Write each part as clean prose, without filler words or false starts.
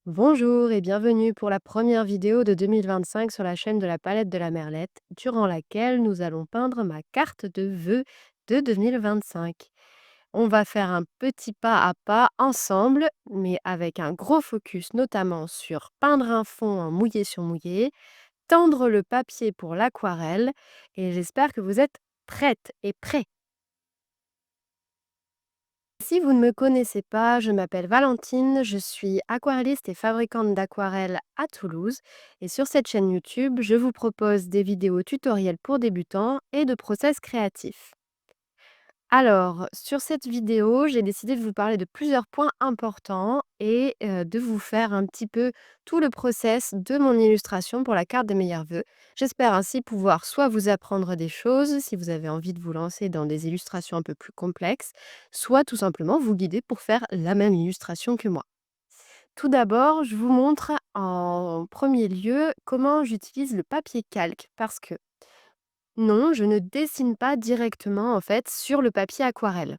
Bonjour et bienvenue pour la première vidéo de 2025 sur la chaîne de la palette de la Merlette, durant laquelle nous allons peindre ma carte de vœux de 2025. On va faire un petit pas à pas ensemble, mais avec un gros focus notamment sur peindre un fond en mouillé sur mouillé, tendre le papier pour l'aquarelle, et j'espère que vous êtes prêtes et prêts. Si vous ne me connaissez pas, je m'appelle Valentine, je suis aquarelliste et fabricante d'aquarelles à Toulouse. Et sur cette chaîne YouTube, je vous propose des vidéos tutoriels pour débutants et de process créatifs. Alors, sur cette vidéo, j'ai décidé de vous parler de plusieurs points importants et de vous faire un petit peu tout le process de mon illustration pour la carte des meilleurs vœux. J'espère ainsi pouvoir soit vous apprendre des choses si vous avez envie de vous lancer dans des illustrations un peu plus complexes, soit tout simplement vous guider pour faire la même illustration que moi. Tout d'abord, je vous montre en premier lieu comment j'utilise le papier calque parce que non, je ne dessine pas directement en fait sur le papier aquarelle.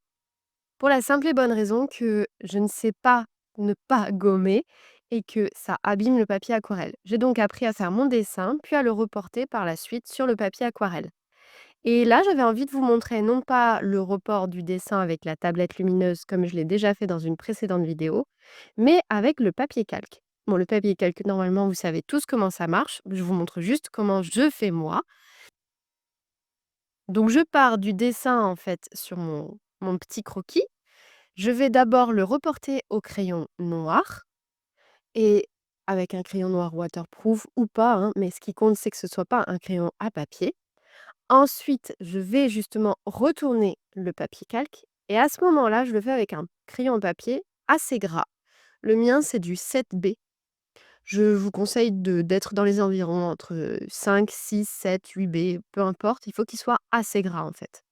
Pour la simple et bonne raison que je ne sais pas ne pas gommer et que ça abîme le papier aquarelle. J'ai donc appris à faire mon dessin, puis à le reporter par la suite sur le papier aquarelle. Et là, j'avais envie de vous montrer non pas le report du dessin avec la tablette lumineuse comme je l'ai déjà fait dans une précédente vidéo, mais avec le papier calque. Bon, le papier calque, normalement, vous savez tous comment ça marche. Je vous montre juste comment je fais moi. Donc, je pars du dessin, en fait, sur mon petit croquis. Je vais d'abord le reporter au crayon noir et avec un crayon noir waterproof ou pas, hein, mais ce qui compte, c'est que ce ne soit pas un crayon à papier. Ensuite, je vais justement retourner le papier calque et à ce moment-là, je le fais avec un crayon papier assez gras. Le mien, c'est du 7B. Je vous conseille d'être dans les environs entre 5, 6, 7, 8B, peu importe, il faut qu'il soit assez gras en fait.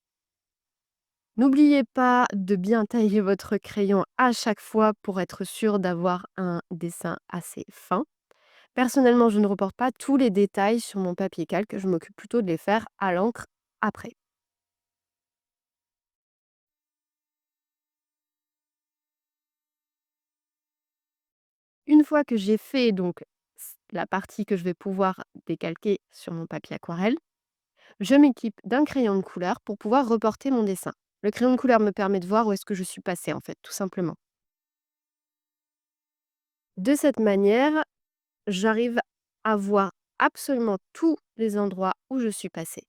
N'oubliez pas de bien tailler votre crayon à chaque fois pour être sûr d'avoir un dessin assez fin. Personnellement, je ne reporte pas tous les détails sur mon papier calque, je m'occupe plutôt de les faire à l'encre après. Une fois que j'ai fait donc la partie que je vais pouvoir décalquer sur mon papier aquarelle, je m'équipe d'un crayon de couleur pour pouvoir reporter mon dessin. Le crayon de couleur me permet de voir où est-ce que je suis passée en fait, tout simplement. De cette manière, j'arrive à voir absolument tous les endroits où je suis passée.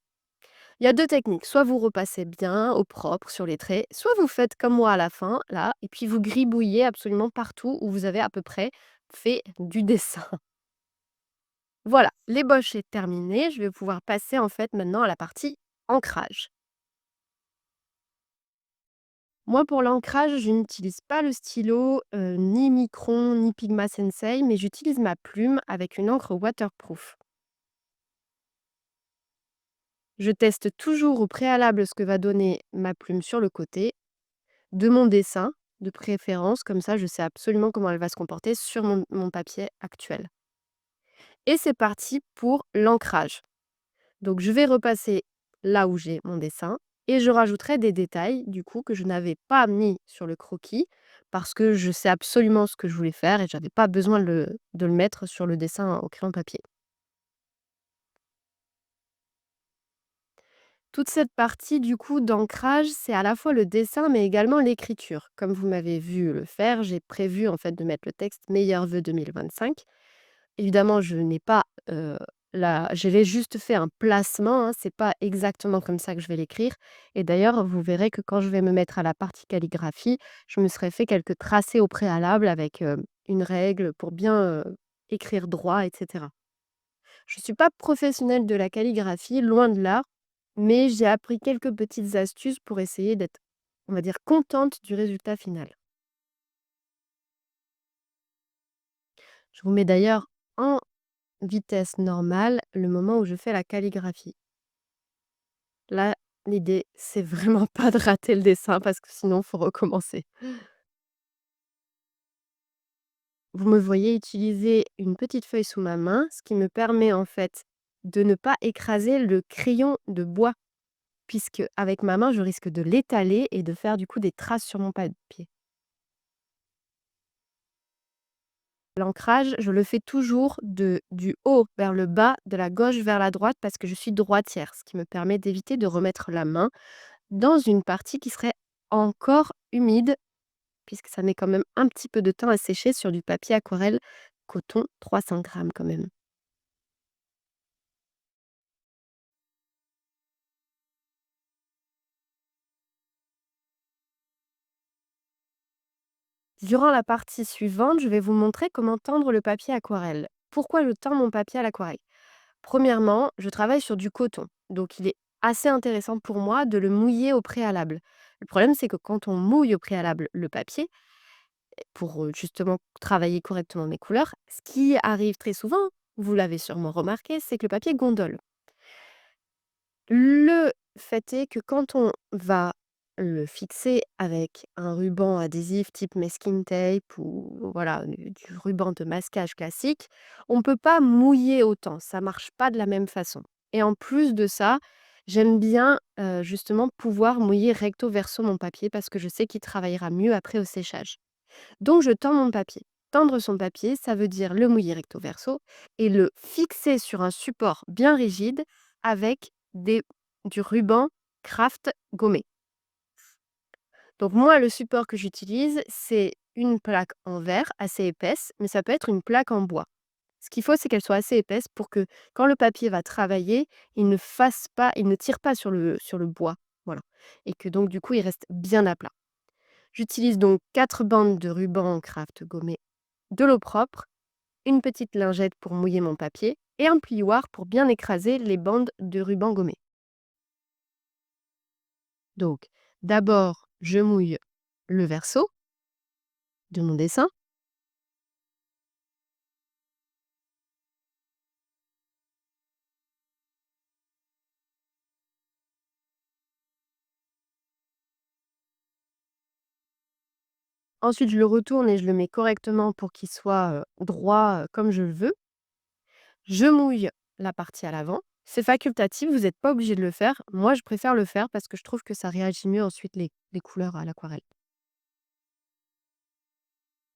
Il y a 2 techniques, soit vous repassez bien au propre sur les traits, soit vous faites comme moi à la fin, là, et puis vous gribouillez absolument partout où vous avez à peu près fait du dessin. Voilà, l'ébauche est terminée, je vais pouvoir passer en fait maintenant à la partie ancrage. Moi pour l'ancrage, je n'utilise pas le stylo, ni Micron, ni Pigma Sensei, mais j'utilise ma plume avec une encre waterproof. Je teste toujours au préalable ce que va donner ma plume sur le côté de mon dessin, de préférence, comme ça je sais absolument comment elle va se comporter sur mon papier actuel. Et c'est parti pour l'ancrage. Donc je vais repasser là où j'ai mon dessin et je rajouterai des détails du coup que je n'avais pas mis sur le croquis parce que je sais absolument ce que je voulais faire et j'avais pas besoin de le mettre sur le dessin au crayon papier. Toute cette partie du coup d'ancrage, c'est à la fois le dessin mais également l'écriture. Comme vous m'avez vu le faire, j'ai prévu en fait de mettre le texte Meilleurs vœux 2025. Évidemment, je n'ai pas, la je l'ai juste fait un placement, hein, c'est pas exactement comme ça que je vais l'écrire et d'ailleurs, vous verrez que quand je vais me mettre à la partie calligraphie, je me serais fait quelques tracés au préalable avec, une règle pour bien, écrire droit et cetera. Je ne suis pas professionnelle de la calligraphie, loin de là, mais j'ai appris quelques petites astuces pour essayer d'être, on va dire, contente du résultat final. Je vous mets d'ailleurs en vitesse normale le moment où je fais la calligraphie. Là, l'idée, c'est vraiment pas de rater le dessin parce que sinon, il faut recommencer. Vous me voyez utiliser une petite feuille sous ma main, ce qui me permet en fait de ne pas écraser le crayon de bois, puisque avec ma main, je risque de l'étaler et de faire du coup des traces sur mon papier. L'ancrage, je le fais toujours du haut vers le bas, de la gauche vers la droite parce que je suis droitière, ce qui me permet d'éviter de remettre la main dans une partie qui serait encore humide, puisque ça met quand même un petit peu de temps à sécher sur du papier aquarelle coton 300 grammes quand même. Durant la partie suivante, je vais vous montrer comment tendre le papier aquarelle. Pourquoi je tends mon papier à l'aquarelle? Premièrement, je travaille sur du coton, donc il est assez intéressant pour moi de le mouiller au préalable. Le problème, c'est que quand on mouille au préalable le papier, pour justement travailler correctement mes couleurs, ce qui arrive très souvent, vous l'avez sûrement remarqué, c'est que le papier gondole. Le fait est que quand on va le fixer avec un ruban adhésif type masking tape ou voilà, du ruban de masquage classique, on ne peut pas mouiller autant, ça marche pas de la même façon. Et en plus de ça, j'aime bien, justement pouvoir mouiller recto verso mon papier parce que je sais qu'il travaillera mieux après au séchage. Donc je tends mon papier. Tendre son papier, ça veut dire le mouiller recto verso et le fixer sur un support bien rigide avec du ruban craft gommé. Donc moi, le support que j'utilise, c'est une plaque en verre assez épaisse, mais ça peut être une plaque en bois. Ce qu'il faut, c'est qu'elle soit assez épaisse pour que quand le papier va travailler, il ne tire pas sur le bois. Voilà. Et que donc du coup, il reste bien à plat. J'utilise donc 4 bandes de ruban craft gommé, de l'eau propre, une petite lingette pour mouiller mon papier et un plioir pour bien écraser les bandes de ruban gommé. Donc, d'abord, je mouille le verso de mon dessin. Ensuite, je le retourne et je le mets correctement pour qu'il soit droit comme je le veux. Je mouille la partie à l'avant. C'est facultatif, vous n'êtes pas obligé de le faire. Moi, je préfère le faire parce que je trouve que ça réagit mieux ensuite les couleurs à l'aquarelle.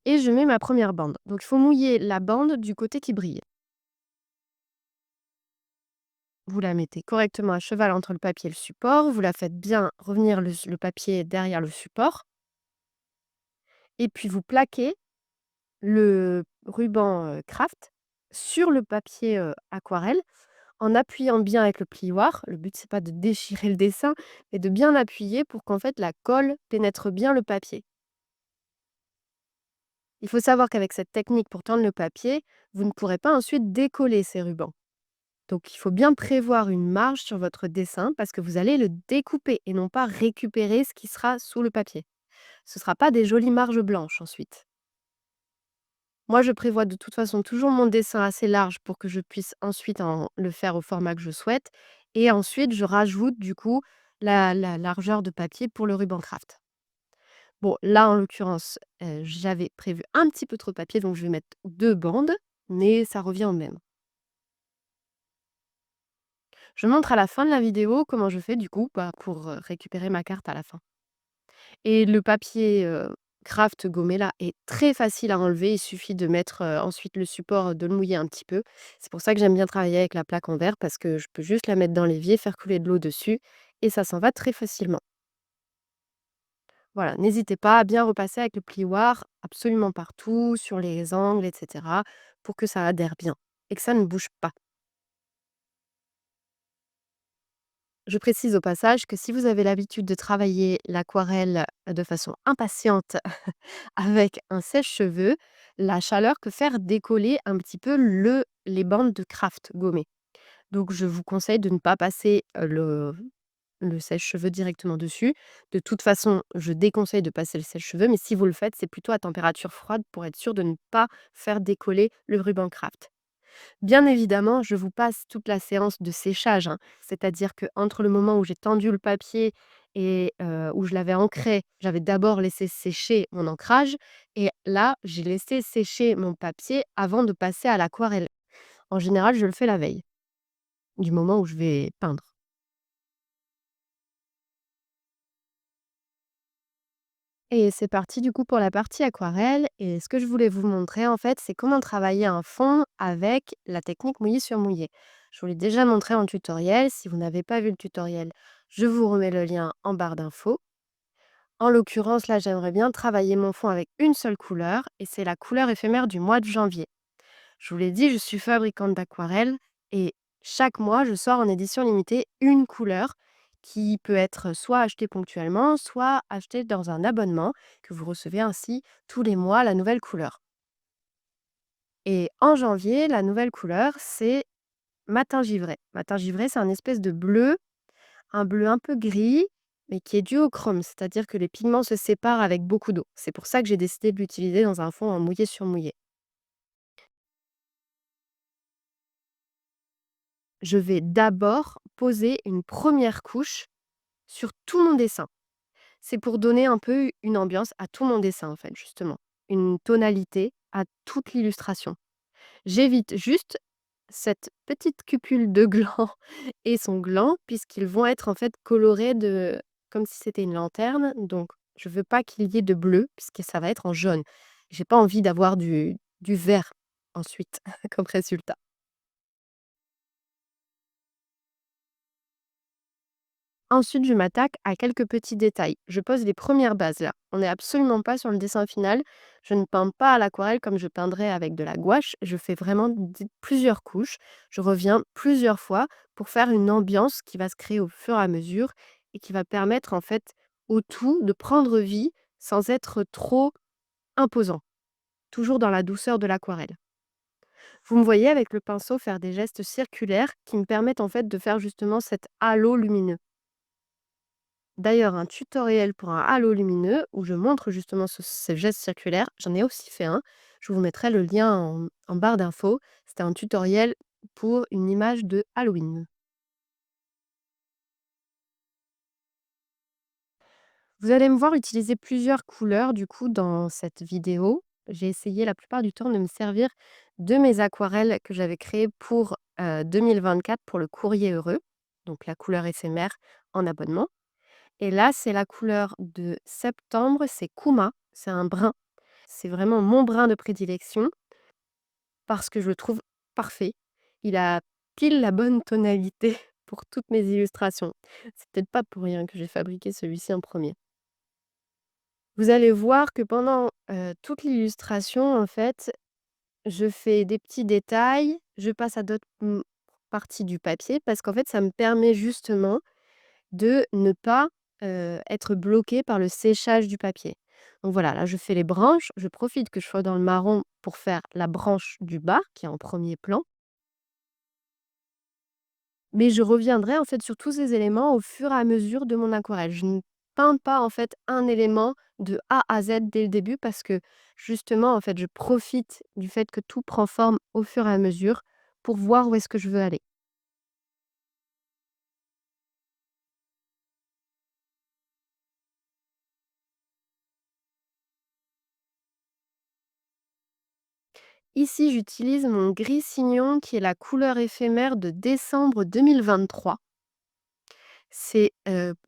Et je mets ma première bande. Donc, il faut mouiller la bande du côté qui brille. Vous la mettez correctement à cheval entre le papier et le support. Vous la faites bien revenir le papier derrière le support. Et puis, vous plaquez le ruban craft sur le papier aquarelle en appuyant bien avec le plioir. Le but, c'est pas de déchirer le dessin, mais de bien appuyer pour qu'en fait la colle pénètre bien le papier. Il faut savoir qu'avec cette technique pour tendre le papier, vous ne pourrez pas ensuite décoller ces rubans. Donc il faut bien prévoir une marge sur votre dessin parce que vous allez le découper et non pas récupérer ce qui sera sous le papier. Ce ne sera pas des jolies marges blanches ensuite. Moi, je prévois de toute façon toujours mon dessin assez large pour que je puisse ensuite le faire au format que je souhaite. Et ensuite, je rajoute du coup la largeur de papier pour le ruban craft. Bon, là, en l'occurrence, j'avais prévu un petit peu trop de papier, donc je vais mettre 2 bandes, mais ça revient au même. Je montre à la fin de la vidéo comment je fais du coup, bah, pour récupérer ma carte à la fin. Et le papier craft gommé là est très facile à enlever. Il suffit de mettre ensuite le support, de le mouiller un petit peu. C'est pour ça que j'aime bien travailler avec la plaque en verre parce que je peux juste la mettre dans l'évier, faire couler de l'eau dessus et ça s'en va très facilement. Voilà, n'hésitez pas à bien repasser avec le plioir absolument partout, sur les angles, et cetera, pour que ça adhère bien et que ça ne bouge pas. Je précise au passage que si vous avez l'habitude de travailler l'aquarelle de façon impatiente avec un sèche-cheveux, la chaleur peut faire décoller un petit peu les bandes de craft gommées. Donc je vous conseille de ne pas passer le sèche-cheveux directement dessus. De toute façon, je déconseille de passer le sèche-cheveux, mais si vous le faites, c'est plutôt à température froide pour être sûr de ne pas faire décoller le ruban craft. Bien évidemment, je vous passe toute la séance de séchage, hein. C'est-à-dire qu'entre le moment où j'ai tendu le papier et où je l'avais ancré, j'avais d'abord laissé sécher mon ancrage et là, j'ai laissé sécher mon papier avant de passer à l'aquarelle. En général, je le fais la veille, du moment où je vais peindre. Et c'est parti du coup pour la partie aquarelle et ce que je voulais vous montrer en fait, c'est comment travailler un fond avec la technique mouillé sur mouillé. Je vous l'ai déjà montré en tutoriel, si vous n'avez pas vu le tutoriel, je vous remets le lien en barre d'infos. En l'occurrence, là, j'aimerais bien travailler mon fond avec une seule couleur et c'est la couleur éphémère du mois de janvier. Je vous l'ai dit, je suis fabricante d'aquarelles et chaque mois, je sors en édition limitée une couleur qui peut être soit achetée ponctuellement, soit achetée dans un abonnement que vous recevez ainsi tous les mois la nouvelle couleur. Et en janvier, la nouvelle couleur, c'est Matin givré. Matin givré, c'est un espèce de bleu, un bleu un peu gris, mais qui est dû au chrome, c'est-à-dire que les pigments se séparent avec beaucoup d'eau. C'est pour ça que j'ai décidé de l'utiliser dans un fond en mouillé sur mouillé. Je vais d'abord poser une première couche sur tout mon dessin. C'est pour donner un peu une ambiance à tout mon dessin, en fait, justement. Une tonalité à toute l'illustration. J'évite juste cette petite cupule de gland et son gland, puisqu'ils vont être en fait colorés de comme si c'était une lanterne. Donc, je veux pas qu'il y ait de bleu, puisque ça va être en jaune. J'ai pas envie d'avoir du vert ensuite comme résultat. Ensuite, je m'attaque à quelques petits détails. Je pose les premières bases là. On n'est absolument pas sur le dessin final. Je ne peins pas à l'aquarelle comme je peindrais avec de la gouache. Je fais vraiment plusieurs couches. Je reviens plusieurs fois pour faire une ambiance qui va se créer au fur et à mesure et qui va permettre en fait au tout de prendre vie sans être trop imposant. Toujours dans la douceur de l'aquarelle. Vous me voyez avec le pinceau faire des gestes circulaires qui me permettent en fait de faire justement cet halo lumineux. D'ailleurs, un tutoriel pour un halo lumineux où je montre justement ce geste circulaire, j'en ai aussi fait un. Je vous mettrai le lien en barre d'infos. C'était un tutoriel pour une image de Halloween. Vous allez me voir utiliser plusieurs couleurs du coup dans cette vidéo. J'ai essayé la plupart du temps de me servir de mes aquarelles que j'avais créées pour 2024 pour le courrier heureux, donc la couleur éphémère en abonnement. Et là, c'est la couleur de septembre, c'est Kuma, c'est un brun. C'est vraiment mon brin de prédilection parce que je le trouve parfait. Il a pile la bonne tonalité pour toutes mes illustrations. C'est peut-être pas pour rien que j'ai fabriqué celui-ci en premier. Vous allez voir que pendant, toute l'illustration, en fait, je fais des petits détails, je passe à d'autres, parties du papier parce qu'en fait, ça me permet justement de ne pas, être bloquée par le séchage du papier. Donc voilà, là, je fais les branches, je profite que je sois dans le marron pour faire la branche du bas qui est en premier plan, mais je reviendrai, en fait, sur tous ces éléments au fur et à mesure de mon aquarelle. Je ne peins pas, en fait, un élément de A à Z dès le début parce que justement, en fait, je profite du fait que tout prend forme au fur et à mesure pour voir où est-ce que je veux aller. Ici, j'utilise mon gris cignon qui est la couleur éphémère de décembre 2023. C'est,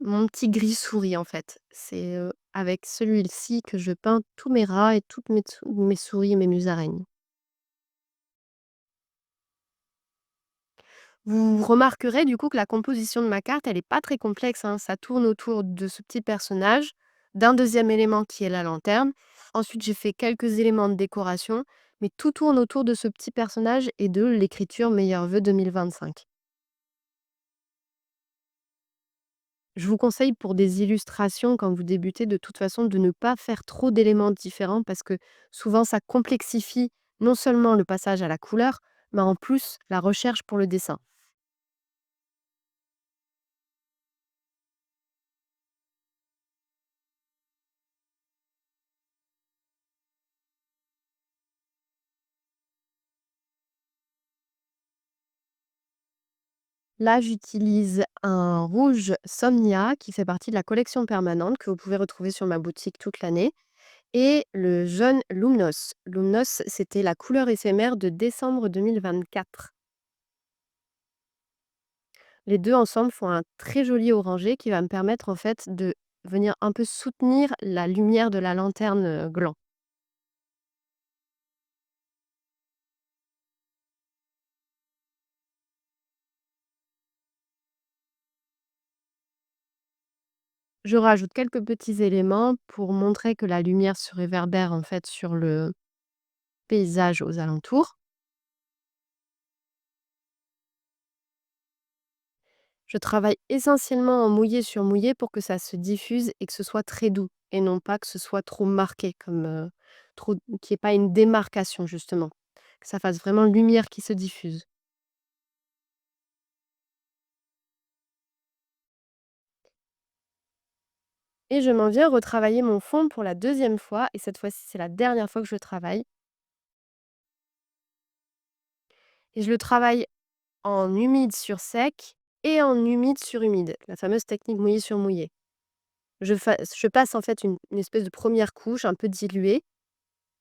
mon petit gris souris, en fait. C'est, avec celui-ci que je peins tous mes rats et toutes mes souris et mes musaraignes. Vous remarquerez du coup que la composition de ma carte, elle est pas très complexe, hein. Ça tourne autour de ce petit personnage, d'un deuxième élément qui est la lanterne. Ensuite, j'ai fait quelques éléments de décoration, mais tout tourne autour de ce petit personnage et de l'écriture «Meilleurs vœux 2025». Je vous conseille pour des illustrations quand vous débutez de toute façon de ne pas faire trop d'éléments différents parce que souvent ça complexifie non seulement le passage à la couleur, mais en plus la recherche pour le dessin. Là, j'utilise un rouge Somnia qui fait partie de la collection permanente que vous pouvez retrouver sur ma boutique toute l'année et le jaune Lumnos. Lumnos, c'était la couleur éphémère de décembre 2024. Les 2 ensemble font un très joli orangé qui va me permettre en fait de venir un peu soutenir la lumière de la lanterne, gland. Je rajoute quelques petits éléments pour montrer que la lumière se réverbère, en fait, sur le paysage aux alentours. Je travaille essentiellement en mouillé sur mouillé pour que ça se diffuse et que ce soit très doux et non pas que ce soit trop marqué comme, trop qu'il y ait pas une démarcation justement. Que ça fasse vraiment lumière qui se diffuse. Et je m'en viens retravailler mon fond pour la deuxième fois et cette fois-ci, c'est la dernière fois que je le travaille et je le travaille en humide sur sec et en humide sur humide, la fameuse technique mouillé sur mouillé. Je passe en fait une espèce de première couche un peu diluée.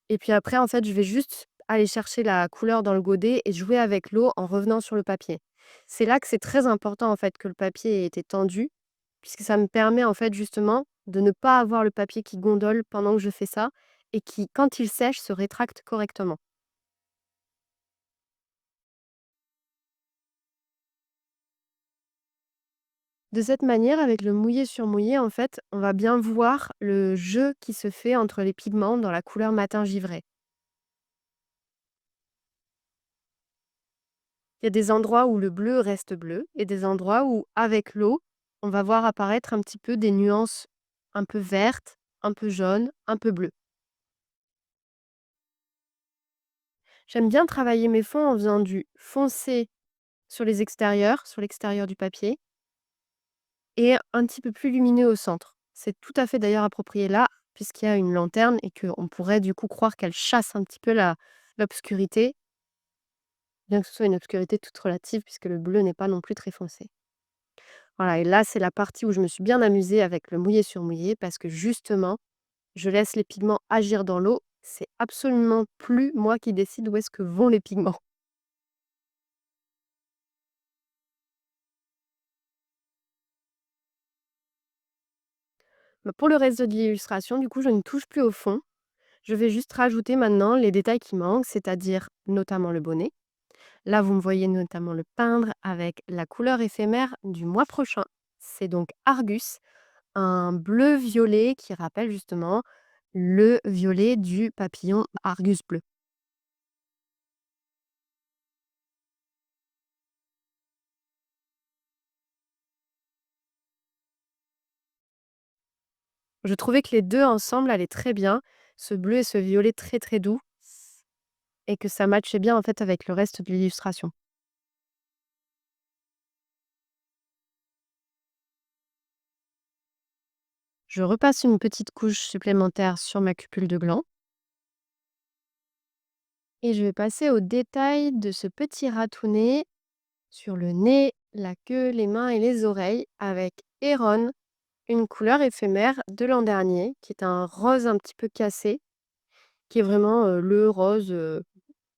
Et puis après, en fait, je vais juste aller chercher la couleur dans le godet et jouer avec l'eau en revenant sur le papier. C'est là que c'est très important, en fait, que le papier ait été tendu, puisque ça me permet, en fait, justement, de ne pas avoir le papier qui gondole pendant que je fais ça et qui, quand il sèche, se rétracte correctement. De cette manière, avec le mouillé sur mouillé, en fait, on va bien voir le jeu qui se fait entre les pigments dans la couleur matin givré. Il y a des endroits où le bleu reste bleu et des endroits où, avec l'eau, on va voir apparaître un petit peu des nuances un peu vertes, un peu jaunes, un peu bleues. J'aime bien travailler mes fonds en faisant du foncé sur les extérieurs, sur l'extérieur du papier, et un petit peu plus lumineux au centre. C'est tout à fait d'ailleurs approprié là, puisqu'il y a une lanterne et qu'on pourrait du coup croire qu'elle chasse un petit peu l'obscurité, bien que ce soit une obscurité toute relative, puisque le bleu n'est pas non plus très foncé. Voilà, et là, c'est la partie où je me suis bien amusée avec le mouillé sur mouillé parce que justement, je laisse les pigments agir dans l'eau. C'est absolument plus moi qui décide où est-ce que vont les pigments. Bah, pour le reste de l'illustration, du coup, je ne touche plus au fond. Je vais juste rajouter maintenant les détails qui manquent, c'est-à-dire notamment le bonnet. Là, vous me voyez notamment le peindre avec la couleur éphémère du mois prochain. C'est donc Argus, un bleu-violet qui rappelle justement le violet du papillon Argus bleu. Je trouvais que les 2 ensemble allaient très bien, ce bleu et ce violet très, très doux et que ça matchait bien, en fait, avec le reste de l'illustration. Je repasse une petite couche supplémentaire sur ma cupule de gland et je vais passer au détail de ce petit ratounet sur le nez, la queue, les mains et les oreilles avec Héron, une couleur éphémère de l'an dernier, qui est un rose un petit peu cassé, qui est vraiment, le rose,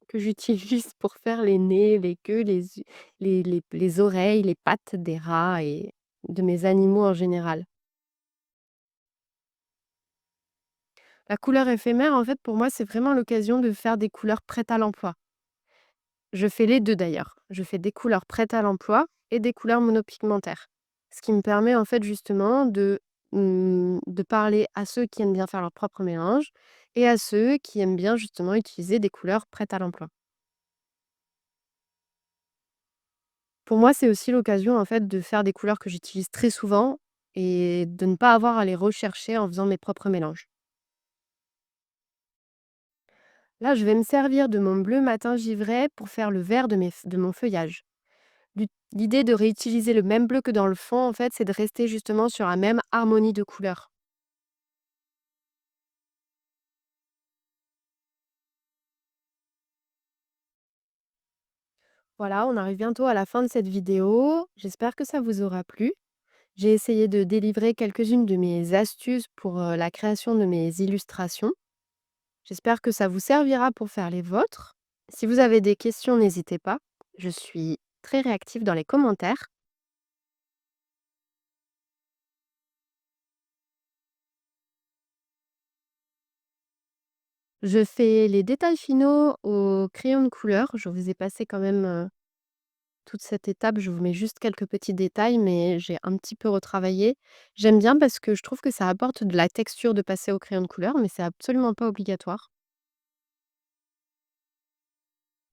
que j'utilise pour faire les nez, les queues, les oreilles, les pattes des rats et de mes animaux en général. La couleur éphémère, en fait, pour moi, c'est vraiment l'occasion de faire des couleurs prêtes à l'emploi. Je fais les 2 d'ailleurs. Je fais des couleurs prêtes à l'emploi et des couleurs monopigmentaires. Ce qui me permet, en fait, justement de parler à ceux qui aiment bien faire leur propre mélange et à ceux qui aiment bien, justement, utiliser des couleurs prêtes à l'emploi. Pour moi, c'est aussi l'occasion, en fait, de faire des couleurs que j'utilise très souvent et de ne pas avoir à les rechercher en faisant mes propres mélanges. Là, je vais me servir de mon bleu matin givré pour faire le vert de mon feuillage. L'idée de réutiliser le même bleu que dans le fond, en fait, c'est de rester justement sur la même harmonie de couleurs. Voilà, on arrive bientôt à la fin de cette vidéo. J'espère que ça vous aura plu. J'ai essayé de délivrer quelques-unes de mes astuces pour la création de mes illustrations. J'espère que ça vous servira pour faire les vôtres. Si vous avez des questions, n'hésitez pas. Je suis très réactive dans les commentaires. Je fais les détails finaux au crayon de couleur. Je vous ai passé quand même, toute cette étape. Je vous mets juste quelques petits détails, mais j'ai un petit peu retravaillé. J'aime bien parce que je trouve que ça apporte de la texture de passer au crayon de couleur, mais c'est absolument pas obligatoire.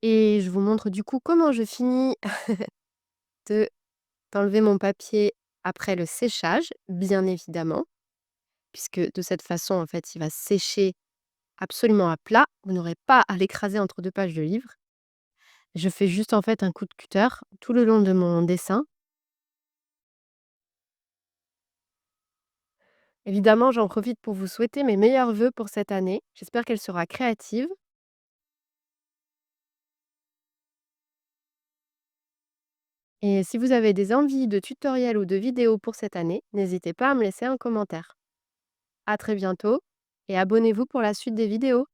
Et je vous montre du coup comment je finis de d'enlever mon papier après le séchage, bien évidemment, puisque de cette façon, en fait, il va sécher absolument à plat. Vous n'aurez pas à l'écraser entre 2 pages de livre. Je fais juste, en fait, un coup de cutter tout le long de mon dessin. Évidemment, j'en profite pour vous souhaiter mes meilleurs vœux pour cette année. J'espère qu'elle sera créative et si vous avez des envies de tutoriels ou de vidéos pour cette année, n'hésitez pas à me laisser un commentaire. À très bientôt et abonnez-vous pour la suite des vidéos.